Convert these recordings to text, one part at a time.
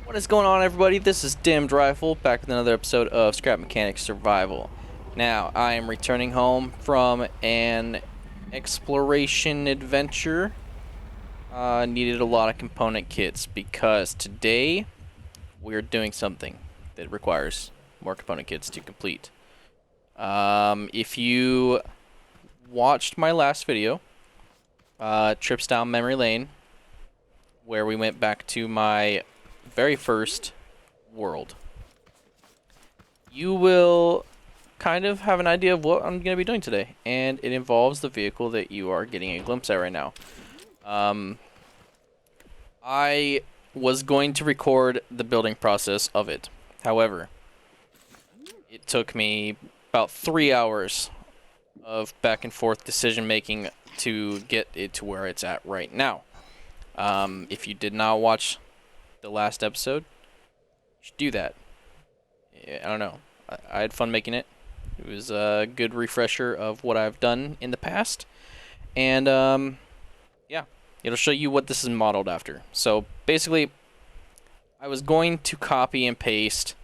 What is going on, everybody? This is Dimmed Rifle, back with another episode of Scrap Mechanics Survival. Now, I am returning home from an exploration adventure. Needed a lot of component kits because today we're doing something that requires more component kits to complete. If you watched my last video, Trips Down Memory Lane, where we went back to my very first world, you will kind of have an idea of what I'm going to be doing today, and it involves the vehicle that you are getting a glimpse at right now. I was going to record the building process of it. However, it took me about 3 hours of back and forth decision making to get it to where it's at right now. If you did not watch the last episode, you should do that. I don't know. I had fun making it. It was a good refresher of what I've done in the past. And, yeah, it'll show you what this is modeled after. So, basically, I was going to copy and paste,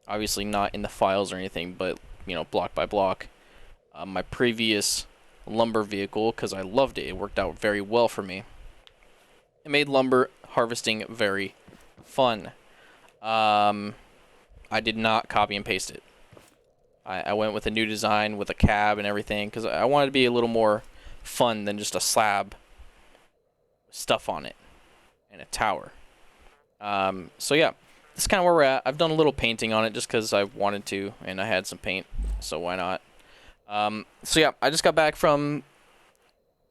obviously not in the files or anything, but, you know, block by block, my previous lumber vehicle, because I loved it. It worked out very well for me. It made lumber harvesting very fun. I did not copy and paste it. I went with a new design with a cab and everything because I wanted to be a little more fun than just a slab with stuff on it and a tower. So yeah, that's kind of where we're at. I've done a little painting on it just because I wanted to, and I had some paint, so why not? So yeah, I just got back from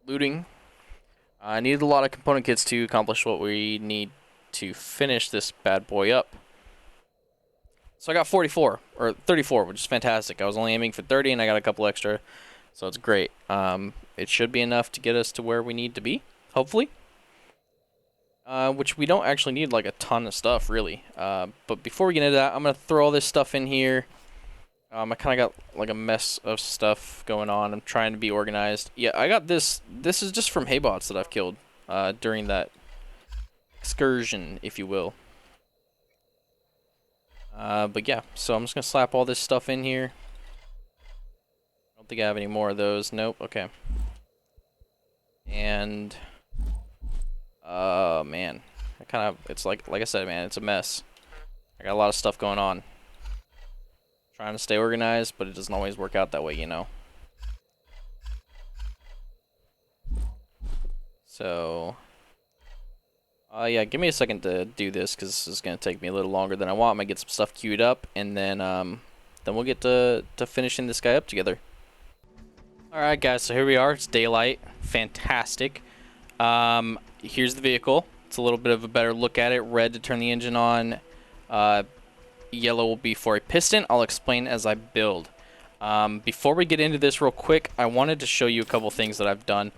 looting. I needed a lot of component kits to accomplish what we need to finish this bad boy up. So I got 44, or 34, which is fantastic. I was only aiming for 30, and I got a couple extra, so it's great. It should be enough to get us to where we need to be, hopefully. Which we don't actually need, like, a ton of stuff, really. But before we get into that, I'm going to throw all this stuff in here. I kind of got, like, a mess of stuff going on. I'm trying to be organized. Yeah, I got this. This is just from haybots that I've killed during that excursion, if you will. But yeah, so I'm just going to slap all this stuff in here. I don't think I have any more of those. Nope, okay. And, man. It's like I said, man, it's a mess. I got a lot of stuff going on. Trying to stay organized, but it doesn't always work out that way, you know. So, yeah, give me a second to do this, because this is going to take me a little longer than I want. I'm going to get some stuff queued up, and then we'll get to finishing this guy up together. Alright, guys, so here we are. It's daylight. Fantastic. Here's the vehicle. It's a little bit of a better look at it. Red to turn the engine on. Yellow will be for a piston. I'll explain as I build. Before we get into this real quick, I wanted to show you a couple things that I've done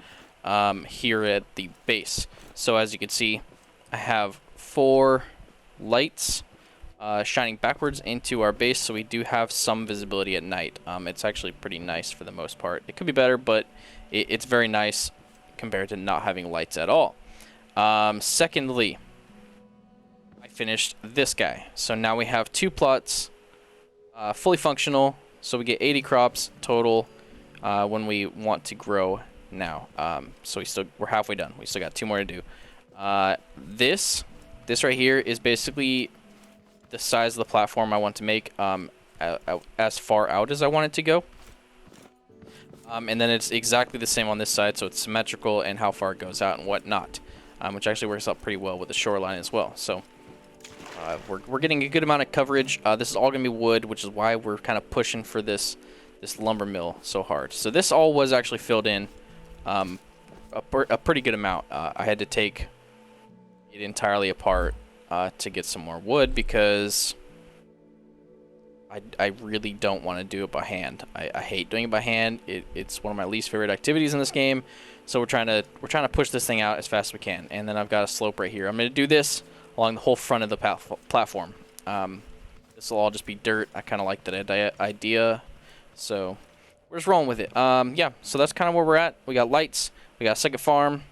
here at the base. So as you can see, I have 4 lights shining backwards into our base, so we do have some visibility at night. It's actually pretty nice for the most part. It could be better, but it's very nice compared to not having lights at all. Secondly, I finished this guy. So now we have 2 plots fully functional, so we get 80 crops total when we want to grow now. So we're halfway done. We still got 2 more to do. This right here is basically the size of the platform I want to make as far out as I want it to go. And then it's exactly the same on this side, so it's symmetrical and how far it goes out and whatnot, which actually works out pretty well with the shoreline as well. So we're getting a good amount of coverage. This is all going to be wood, which is why we're kind of pushing for this lumber mill so hard. So this all was actually filled in a pretty good amount. I had to take it entirely apart to get some more wood because I really don't want to do it by hand. I hate doing it by hand. It's one of my least favorite activities in this game. So we're trying to push this thing out as fast as we can. And then I've got a slope right here. I'm going to do this along the whole front of the platform. This will all just be dirt. I kind of like that idea. So we're just rolling with it. Yeah, so that's kind of where we're at. We got lights. We got a second farm.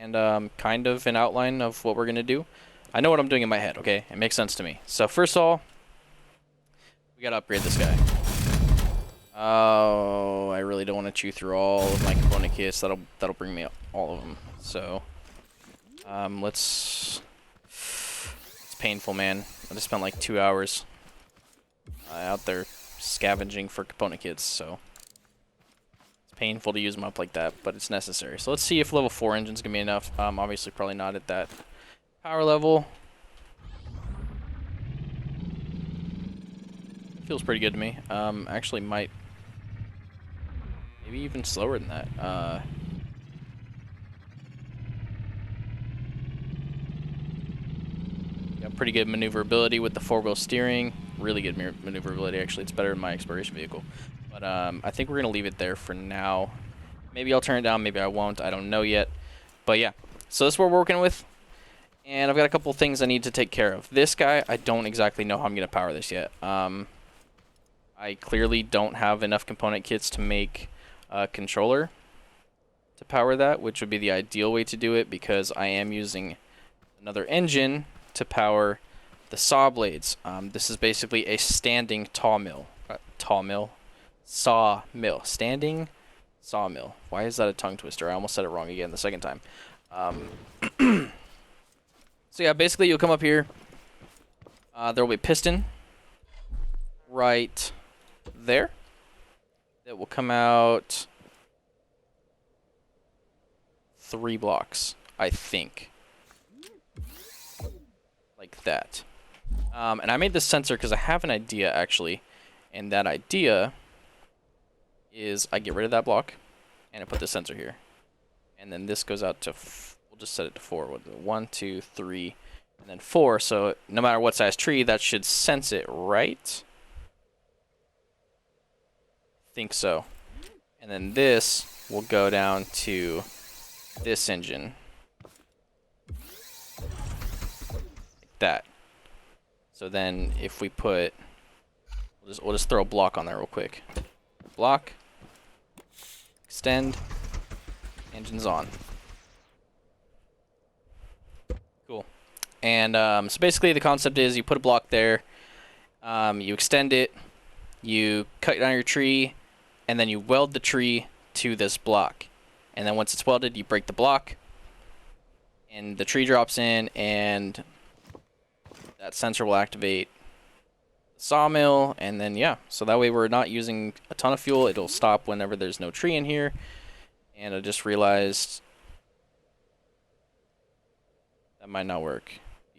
and kind of an outline of what we're gonna do. I know what I'm doing in my head, okay? It makes sense to me. So first of all, we gotta upgrade this guy. Oh, I really don't want to chew through all of my component kits. That'll bring me all of them. So, it's painful, man. I just spent like 2 hours out there scavenging for component kits, so it's painful to use them up like that, but it's necessary. So let's see if level 4 engine's gonna be enough. Obviously probably not at that power level. Feels pretty good to me. Actually might maybe even slower than that. Got pretty good maneuverability with the 4-wheel steering. Really good maneuverability, actually. It's better than my exploration vehicle. But I think we're going to leave it there for now. Maybe I'll turn it down, maybe I won't. I don't know yet. But yeah, so that's what we're working with. And I've got a couple things I need to take care of. This guy, I don't exactly know how I'm going to power this yet. I clearly don't have enough component kits to make a controller to power that, which would be the ideal way to do it, because I am using another engine to power the saw blades. This is basically a standing sawmill. Standing sawmill. Why is that a tongue twister? I almost said it wrong again the second time. So yeah, basically you'll come up here. There will be a piston right there that will come out 3 blocks, I think. Like that. And I made this sensor because I have an idea, actually. And that idea is I get rid of that block and I put the sensor here. And then this goes out to, we'll just set it to 4. 1, 2, 3, and then 4. So no matter what size tree, that should sense it, right? Think so. And then this will go down to this engine. Like that. So then if we put, we'll just throw a block on there real quick. Block. Extend. Engine's on. Cool. And so basically the concept is you put a block there, you extend it, you cut down your tree, and then you weld the tree to this block. And then once it's welded, you break the block, and the tree drops in, and that sensor will activate the sawmill, and then yeah, so that way we're not using a ton of fuel. It'll stop whenever there's no tree in here. And I just realized that might not work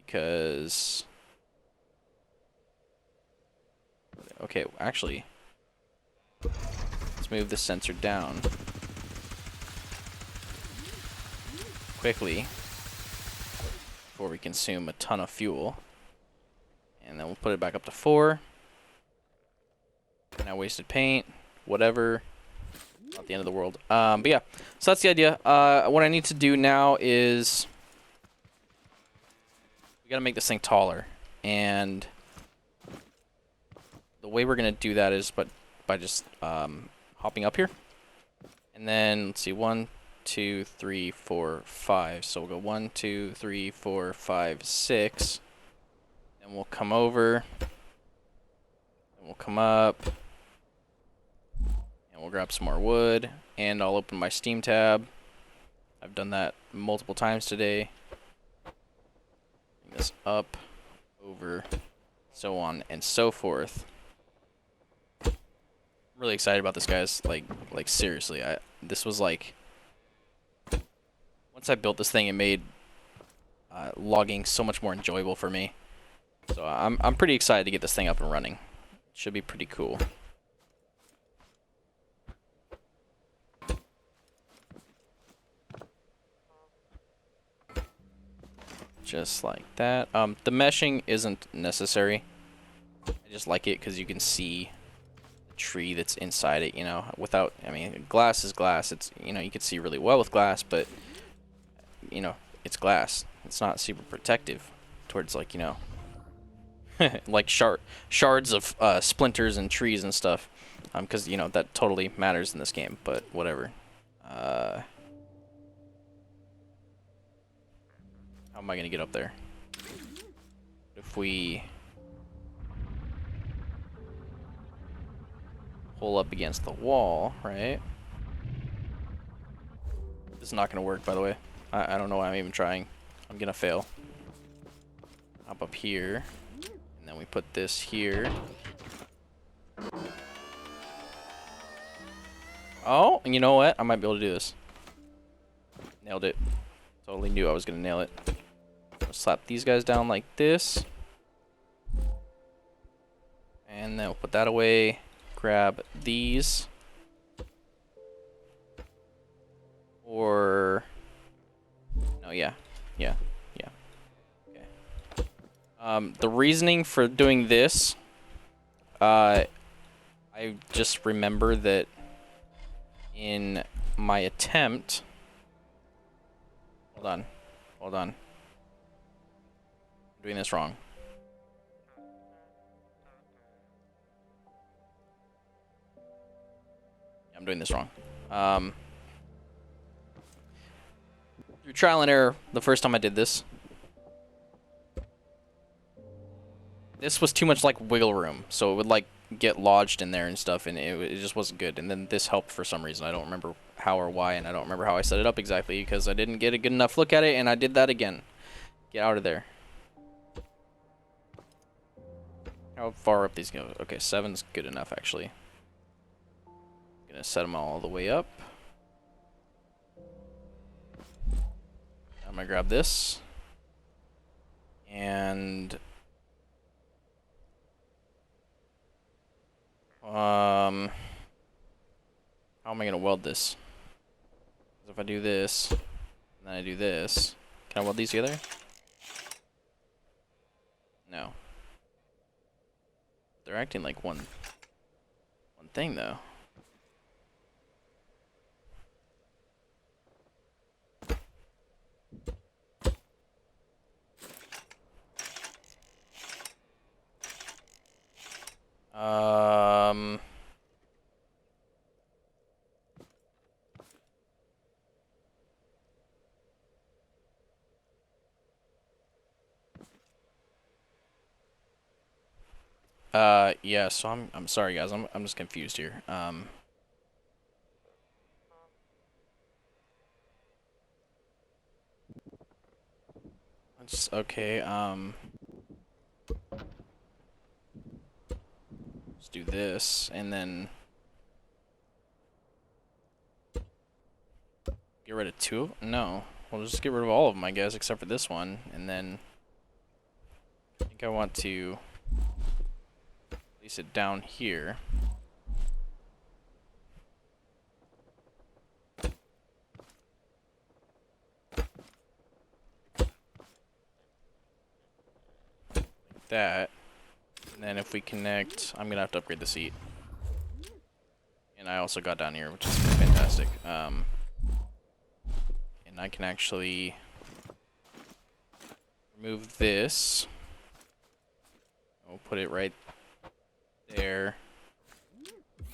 because, okay, actually, let's move the sensor down quickly before we consume a ton of fuel. And then we'll put it back up to 4. Now wasted paint, whatever. Not the end of the world. But yeah, so that's the idea. What I need to do now is we gotta make this thing taller. And the way we're gonna do that is by just hopping up here. And then let's see, 1, 2, 3, 4, 5. So we'll go 1, 2, 3, 4, 5, 6. And we'll come over. And we'll come up. And we'll grab some more wood. And I'll open my Steam tab. I've done that multiple times today. Bring this up, over, so on and so forth. I'm really excited about this, guys. Like seriously, this was like, once I built this thing, it made logging so much more enjoyable for me. So I'm pretty excited to get this thing up and running. Should be pretty cool. Just like that. The meshing isn't necessary. I just like it because you can see the tree that's inside it, you know, without, I mean, glass is glass. It's, you know, you can see really well with glass, but, you know, it's glass. It's not super protective towards, like, you know, like shards of splinters and trees and stuff, because you know that totally matters in this game. But whatever. How am I gonna get up there? If we pull up against the wall, right? This is not gonna work, by the way. I don't know why I'm even trying. I'm gonna fail. Up here, and then we put this here. Oh, and you know what? I might be able to do this. Nailed it. Totally knew I was gonna nail it. I'll slap these guys down like this. And then we'll put that away. Grab these. Or... No, yeah. Yeah. Yeah. Okay. The reasoning for doing this... I just remember that in my attempt... Hold on. Hold on. I'm doing this wrong. I'm doing this wrong. Through trial and error, the first time I did this, this was too much like wiggle room, so it would like get lodged in there and stuff, and it just wasn't good. And then this helped for some reason. I don't remember how or why, and I don't remember how I set it up exactly because I didn't get a good enough look at it, and I did that again. Get out of there. How far up these go? Okay, 7's good enough actually. Gonna set them all the way up. I'm gonna grab this. And how am I gonna weld this? If I do this, and then I do this, can I weld these together? No. They're acting like one thing though. Yeah, so I'm sorry guys, I'm just confused here. Okay, let's do this, and then get rid of two? No, we'll just get rid of all of them, I guess, except for this one, and then I think I want to place it down here. Like that. And then if we connect, I'm gonna have to upgrade the seat. And I also got down here, which is fantastic. And I can actually remove this. We'll put it right there.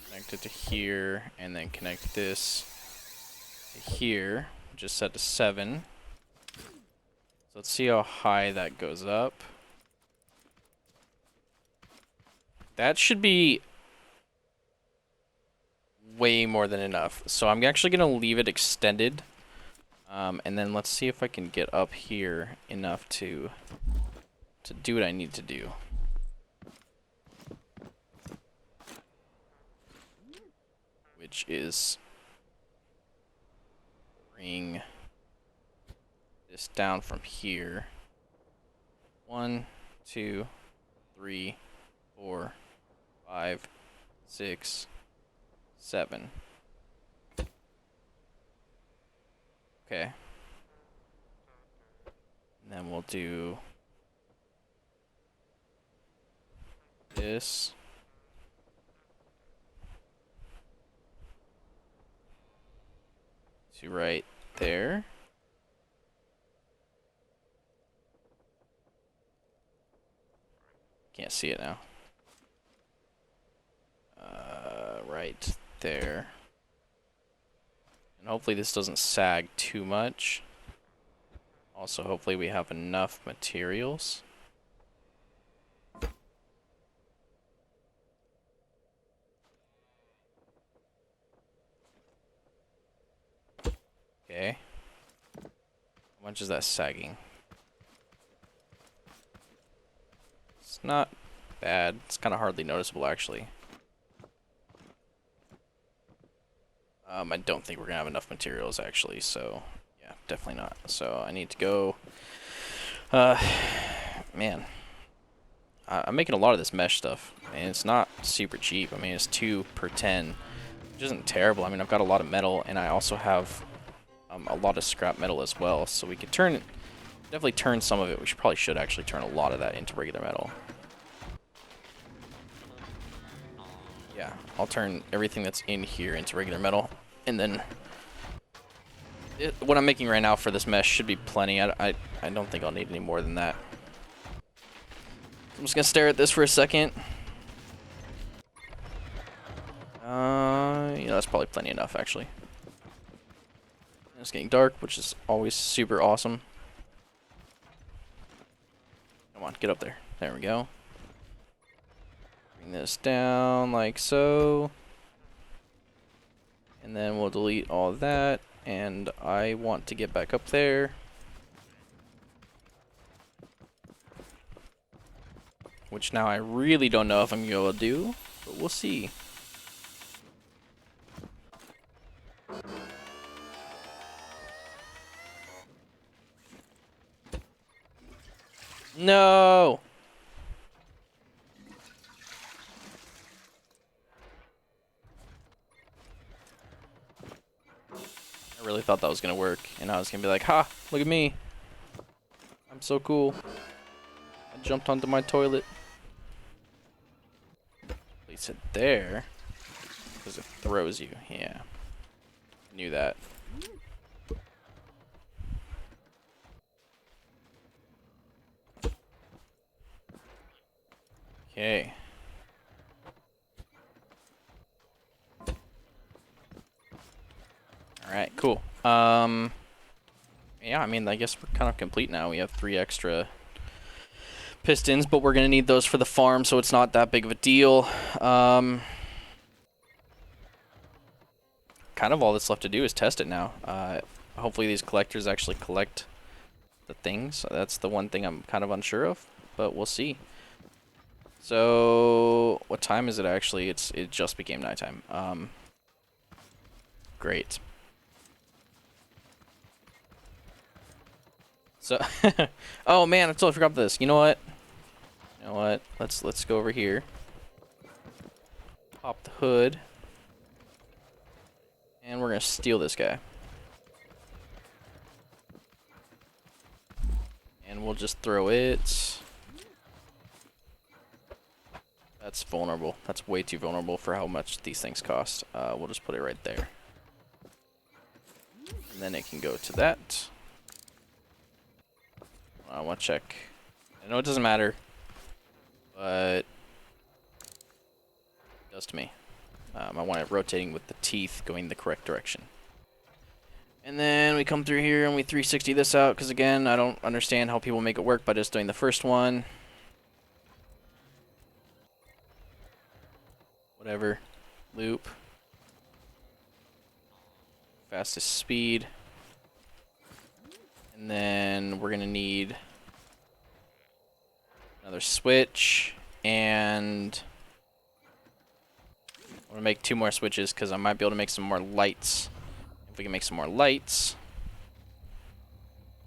Connect it to here, and then connect this to here. Just set to 7. So let's see how high that goes up. That should be way more than enough. So I'm actually going to leave it extended. And then let's see if I can get up here enough to do what I need to do. Which is bring this down from here. 1, 2, 3, 4, 5, 6, 7. Okay. And then we'll do this. To right there. Can't see it now. Right there. And hopefully this doesn't sag too much. Also, hopefully we have enough materials. Okay. How much is that sagging? It's not bad. It's kind of hardly noticeable, actually. I don't think we're gonna have enough materials, actually, so yeah, definitely not. So I need to go. Man, I'm making a lot of this mesh stuff, and it's not super cheap. I mean, it's 2 per 10, which isn't terrible. I mean, I've got a lot of metal, and I also have a lot of scrap metal as well, so we could definitely turn some of it. We should actually turn a lot of that into regular metal. Yeah, I'll turn everything that's in here into regular metal, and then what I'm making right now for this mesh should be plenty. I don't think I'll need any more than that. I'm just gonna stare at this for a second. You know, that's probably plenty enough, actually. It's getting dark, which is always super awesome. Come on, get up there. There we go. Bring this down like so. And then we'll delete all that. And I want to get back up there. Which now I really don't know if I'm going to be able to do, but we'll see. No! I really thought that was going to work, and I was going to be like, ha, look at me. I'm so cool. I jumped onto my toilet. Place it there, because it throws you, yeah. Knew that. Okay. Alright, cool. Yeah, I mean, I guess we're kind of complete now. We have 3 extra pistons, but we're gonna need those for the farm, so it's not that big of a deal. Kind of all that's left to do is test it now. Hopefully these collectors actually collect the things. That's the one thing I'm kind of unsure of, but we'll see. So, what time is it actually? It just became nighttime. Great. So, oh man, I totally forgot this. You know what? You know what? Let's go over here. Pop the hood. And we're gonna steal this guy. And we'll just throw it. That's vulnerable. That's way too vulnerable for how much these things cost. We'll just put it right there. And then it can go to that. I want to check. I know it doesn't matter, but it does to me. I want it rotating with the teeth going the correct direction. And then we come through here and we 360 this out, because again, I don't understand how people make it work by just doing the first one. Whatever. Loop. Fastest speed. And then we're going to need another switch. And I'm going to make 2 more switches because I might be able to make some more lights. If we can make some more lights,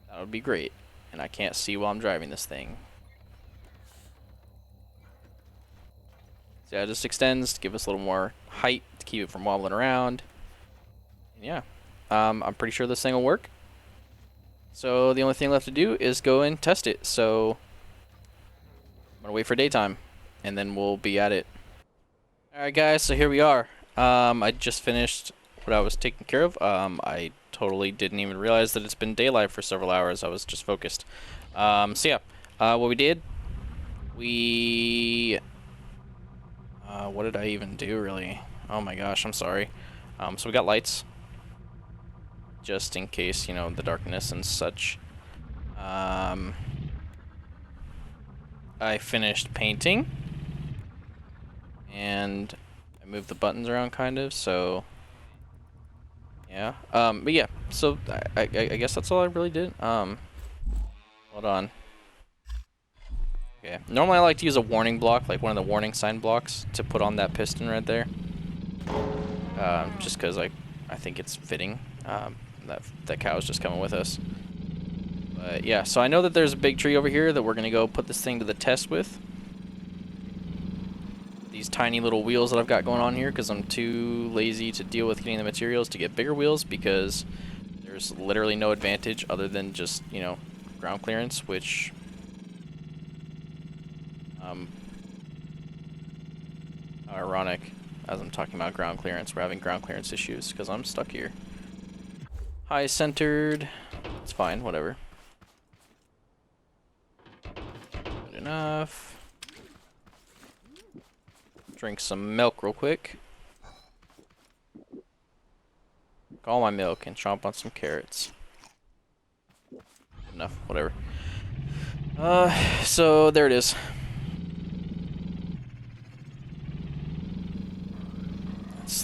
that would be great. And I can't see while I'm driving this thing. So yeah, it just extends to give us a little more height to keep it from wobbling around. And yeah, I'm pretty sure this thing will work. So the only thing left to do is go and test it. So I'm gonna wait for daytime, and then we'll be at it. Alright guys, so here we are. I just finished what I was taking care of. I totally didn't even realize that it's been daylight for several hours. I was just focused. So yeah, what we did, what did I even do really? Oh my gosh, I'm sorry. So we got lights, just in case, you know, the darkness and such. I finished painting, and I moved the buttons around kind of, so yeah. But yeah, so I guess that's all I really did. Hold on. Okay. Normally I like to use a warning block, like one of the warning sign blocks, to put on that piston right there. Just because I think it's fitting. That cow's just coming with us. But yeah, so I know that there's a big tree over here that we're gonna go put this thing to the test with. These tiny little wheels that I've got going on here, because I'm too lazy to deal with getting the materials to get bigger wheels, because there's literally no advantage other than just, you know, ground clearance, which ironic, as I'm talking about ground clearance, we're having ground clearance issues because I'm stuck here. High centered, it's fine, whatever. Good enough. Drink some milk real quick. All my milk and chomp on some carrots. Enough, whatever. So there it is.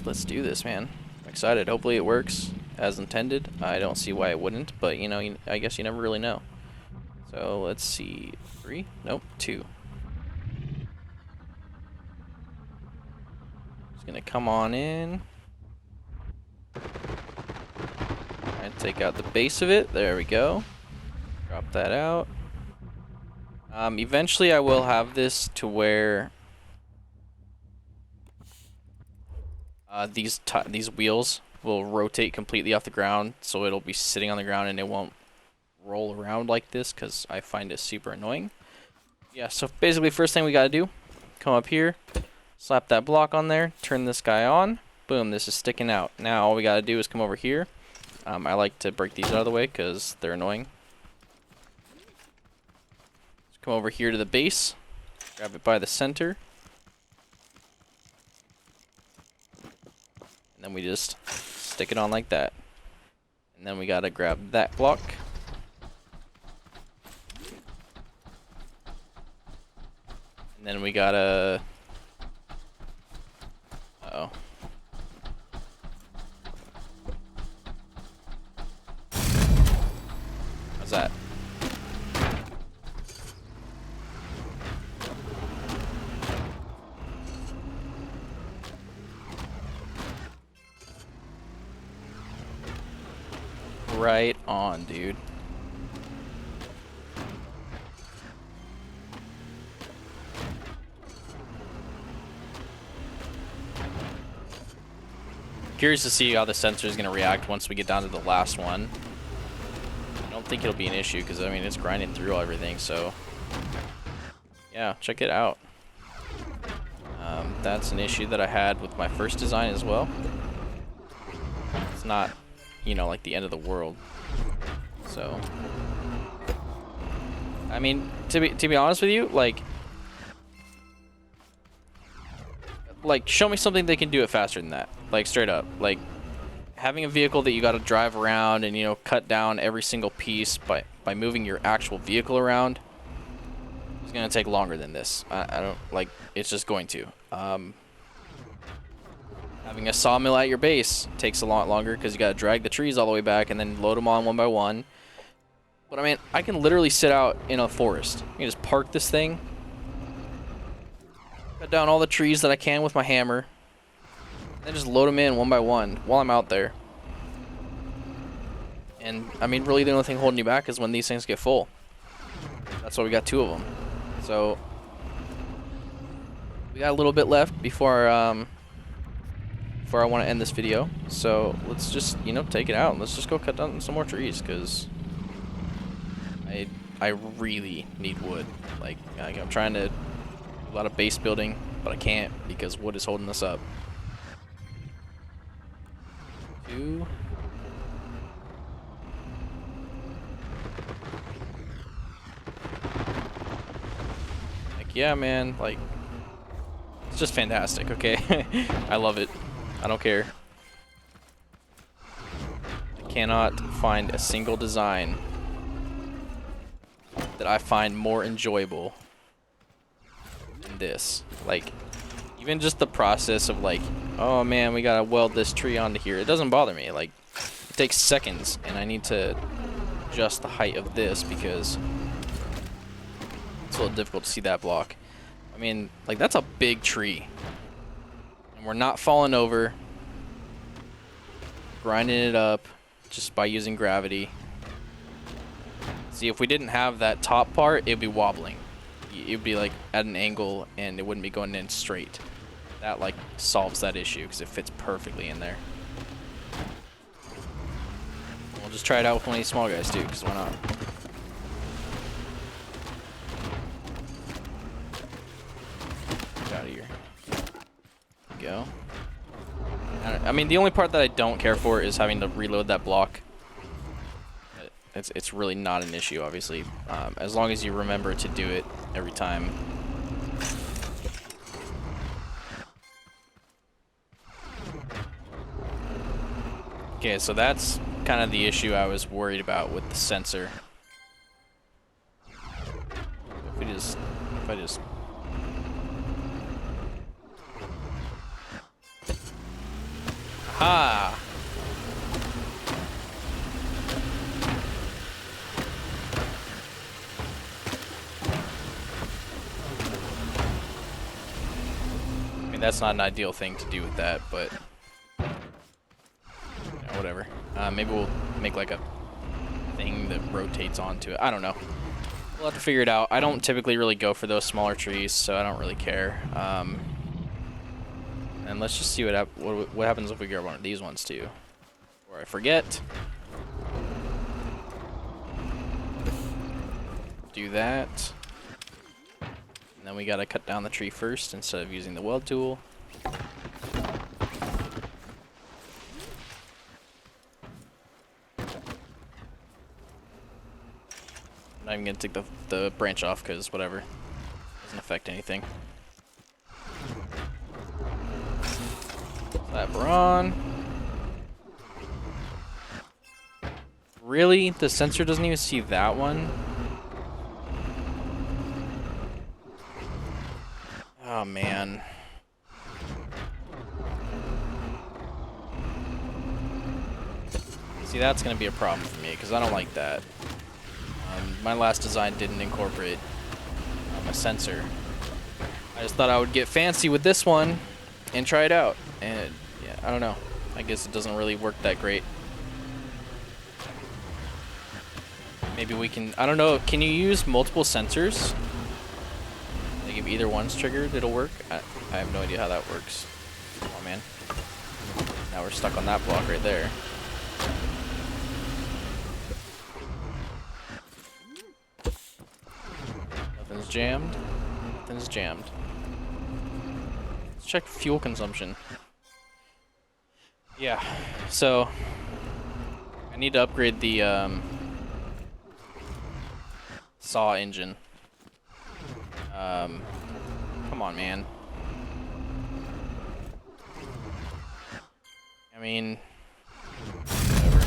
Let's do this, man. I'm excited. Hopefully it works as intended. I don't see why it wouldn't, but you know, I guess you never really know. So let's see. 3? Nope, 2. Just gonna come on in. And take out the base of it. There we go. Drop that out. Eventually I will have this to where these wheels will rotate completely off the ground, so it'll be sitting on the ground and it won't roll around like this, because I find it super annoying. Yeah, so basically first thing we gotta do, come up here, slap that block on there, turn this guy on, boom, this is sticking out. Now all we gotta do is come over here. I like to break these out of the way because they're annoying. Just come over here to the base, grab it by the center, and then we just stick it on like that. And then we gotta grab that block. And then we gotta... Uh-oh. How's that? Right on, dude. Curious to see how the sensor is going to react once we get down to the last one. I don't think it'll be an issue because, I mean, it's grinding through everything, so... Yeah, check it out. That's an issue that I had with my first design as well. It's not, you know, like the end of the world. So... I mean, to be honest with you, like, show me something they can do it faster than that. Like, straight up. Like, having a vehicle that you got to drive around and, you know, cut down every single piece by moving your actual vehicle around is going to take longer than this. I don't, like, it's just going to. Having a sawmill at your base takes a lot longer because you got to drag the trees all the way back and then load them on one by one. But, I mean, I can literally sit out in a forest. You can just park this thing, cut down all the trees that I can with my hammer, and just load them in one by one while I'm out there. And, I mean, really the only thing holding you back is when these things get full. That's why we got 2 of them. So, we got a little bit left before I want to end this video. So, let's just, you know, take it out. Let's just go cut down some more trees, because I really need wood. Like, I'm trying to do a lot of base building, but I can't because wood is holding us up. 2. Like, yeah, man, like, it's just fantastic, okay? I love it. I don't care. I cannot find a single design that I find more enjoyable than this. Like, even just the process of like, oh man, we gotta weld this tree onto here. It doesn't bother me. Like, it takes seconds, and I need to adjust the height of this because it's a little difficult to see that block. I mean, like, that's a big tree. And we're not falling over. Grinding it up just by using gravity. See, if we didn't have that top part, it'd be wobbling. It'd be like at an angle and it wouldn't be going in straight. That like solves that issue because it fits perfectly in there. We'll just try it out with one of these small guys too, because why not? Get out of here. There we go. I mean, the only part that I don't care for is having to reload that block. It's really not an issue, obviously, as long as you remember to do it every time. Okay, so that's kind of the issue I was worried about with the sensor. If I just aha! I mean, that's not an ideal thing to do with that, but yeah, whatever. Maybe we'll make like a thing that rotates onto it. I don't know. We'll have to figure it out. I don't typically really go for those smaller trees, so I don't really care. And let's just see what happens if we grab one of these ones too. Or I forget. Do that. And then we gotta cut down the tree first instead of using the weld tool. I'm not even gonna take the branch off because whatever. Doesn't affect anything. Slap her on. Really? The sensor doesn't even see that one? Oh man. See, that's gonna be a problem for me because I don't like that. My last design didn't incorporate a sensor. I just thought I would get fancy with this one and try it out. And yeah, I don't know. I guess it doesn't really work that great. Maybe we can, I don't know, can you use multiple sensors? Like if either one's triggered, it'll work? I have no idea how that works. Oh man. Now we're stuck on that block right there. Nothing's jammed. Nothing's jammed. Let's check fuel consumption. Yeah, so I need to upgrade the saw engine. Come on, man. I mean, whatever.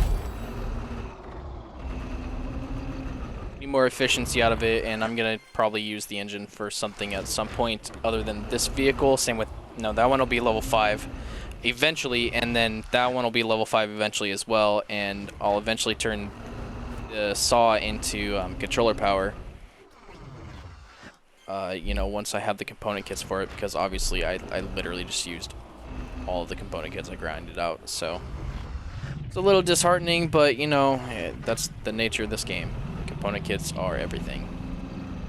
Need more efficiency out of it, and I'm gonna probably use the engine for something at some point other than this vehicle. Same with, no, that one will be level 5 eventually, and then that one will be level 5 eventually as well, and I'll eventually turn the saw into controller power. You know, once I have the component kits for it, because obviously I literally just used all of the component kits I grinded out, so it's a little disheartening, but you know, that's the nature of this game. Component kits are everything.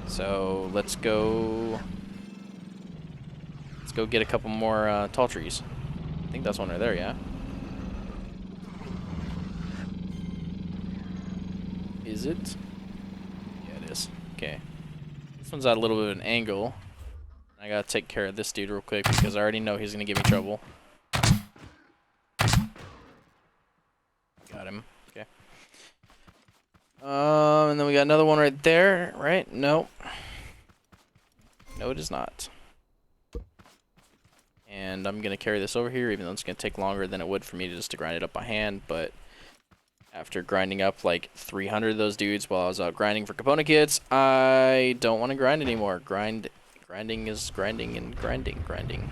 So let's go get a couple more tall trees. I think that's one right there, yeah. Is it? Yeah, it is. Okay. This one's at a little bit of an angle. I gotta take care of this dude real quick because I already know he's gonna give me trouble. Got him. Okay. And then we got another one right there, right? No. No, it is not. And I'm gonna carry this over here, even though it's gonna take longer than it would for me just to grind it up by hand, but After grinding up like 300 of those dudes while I was out grinding for component kits, I don't want to grind anymore. Grinding is grinding and grinding.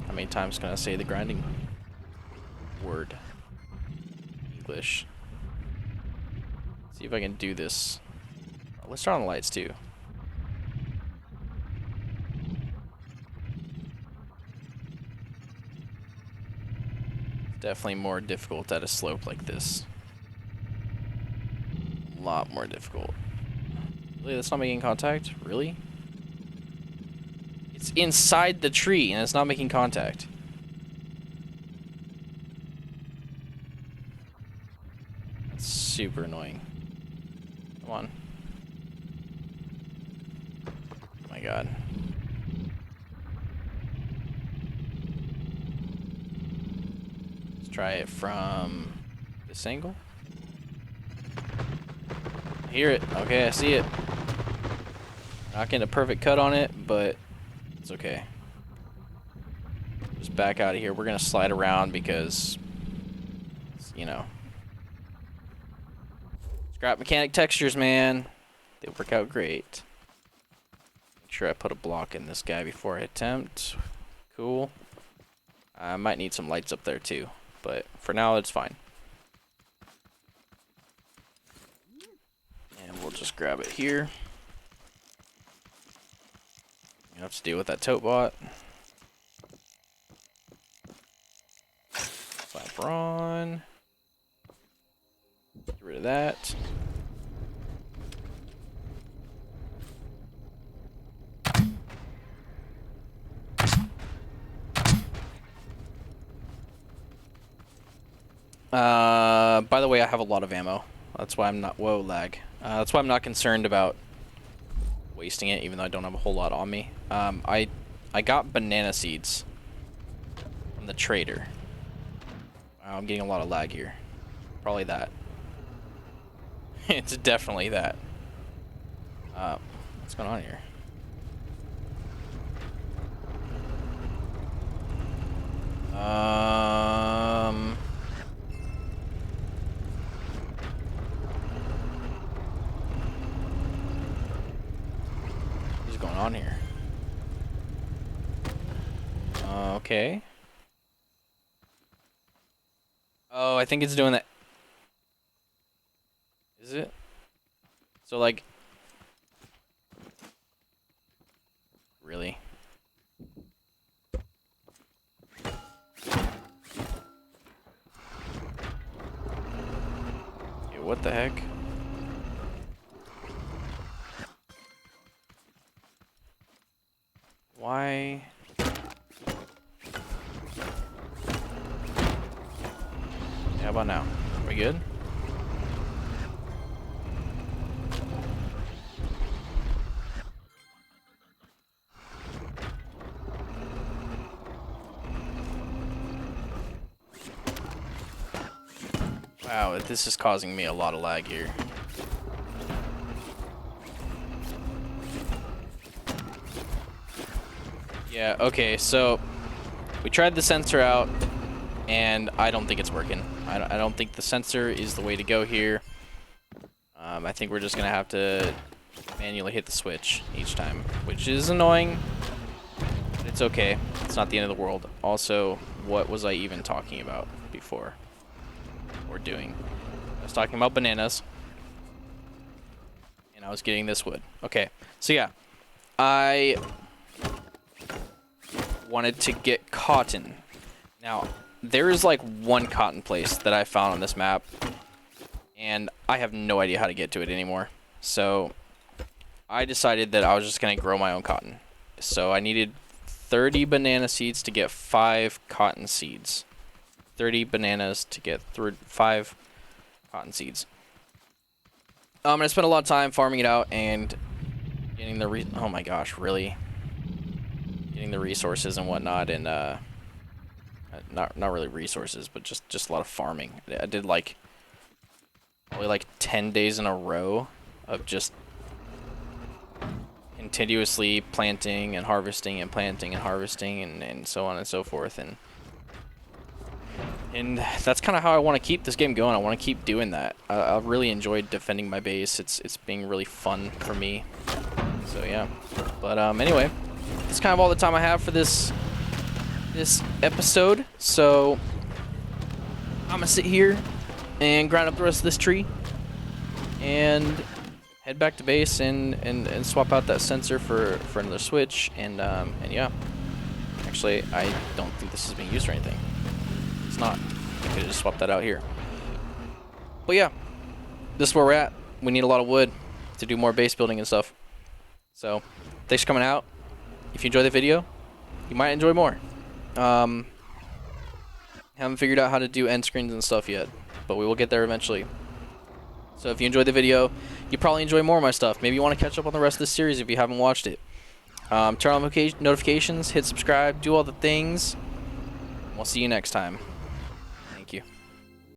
How many times can I say the grinding word? English. See if I can do this. Let's turn on the lights too. Definitely more difficult at a slope like this. A lot more difficult. Really, that's not making contact? Really? It's inside the tree and it's not making contact. That's super annoying. Come on. Oh my god. Let's try it from this angle. I hear it. Okay, I see it. Not getting a perfect cut on it, but it's okay. Just back out of here. We're gonna slide around because, you know, scrap mechanic textures, man. They work out great. Make sure I put a block in this guy before I attempt. Cool. I might need some lights up there too, but for now it's fine. And we'll just grab it here. You have to deal with that tote bot. Flap on. Get rid of that. By the way, I have a lot of ammo. That's why I'm not, whoa, lag. That's why I'm not concerned about wasting it, even though I don't have a whole lot on me. I got banana seeds from the trader. Wow, I'm getting a lot of lag here. Probably that. It's definitely that. What's going on here? What's going on here? Okay. Oh, I think it's doing that. Is it? So, like... Really? Okay, what the heck? Why? How about now? Are we good? Wow, this is causing me a lot of lag here. Yeah, okay, so we tried the sensor out, and I don't think it's working. I don't think the sensor is the way to go here. I think we're just going to have to manually hit the switch each time, which is annoying, but it's okay. It's not the end of the world. Also, what was I even talking about before? Or doing? I was talking about bananas, and I was getting this wood. Okay, so yeah, I wanted to get cotton. Now, there is like one cotton place that I found on this map, and I have no idea how to get to it anymore. So I decided that I was just going to grow my own cotton. So I needed 30 banana seeds to get 5 cotton seeds. 30 bananas to get 5 cotton seeds. I spent a lot of time farming it out and getting the oh my gosh, really? Getting the resources and whatnot, and not really resources, but just a lot of farming. I did like probably like 10 days in a row of just continuously planting and harvesting and planting and harvesting and so on and so forth. And And that's kind of how I want to keep this game going. I want to keep doing that. I really enjoyed defending my base. It's being really fun for me. So yeah. But anyway, that's kind of all the time I have for this episode. So I'm gonna sit here and grind up the rest of this tree and head back to base and swap out that sensor for another switch. And yeah. Actually, I don't think this is being used for anything. It's not. I could have just swapped that out here. But yeah, this is where we're at. We need a lot of wood to do more base building and stuff. So, thanks for coming out. If you enjoy the video, you might enjoy more. Haven't figured out how to do end screens and stuff yet, but we will get there eventually. So if you enjoyed the video, you probably enjoy more of my stuff. Maybe you want to catch up on the rest of this series if you haven't watched it. Turn on notifications, hit subscribe, do all the things. We'll see you next time.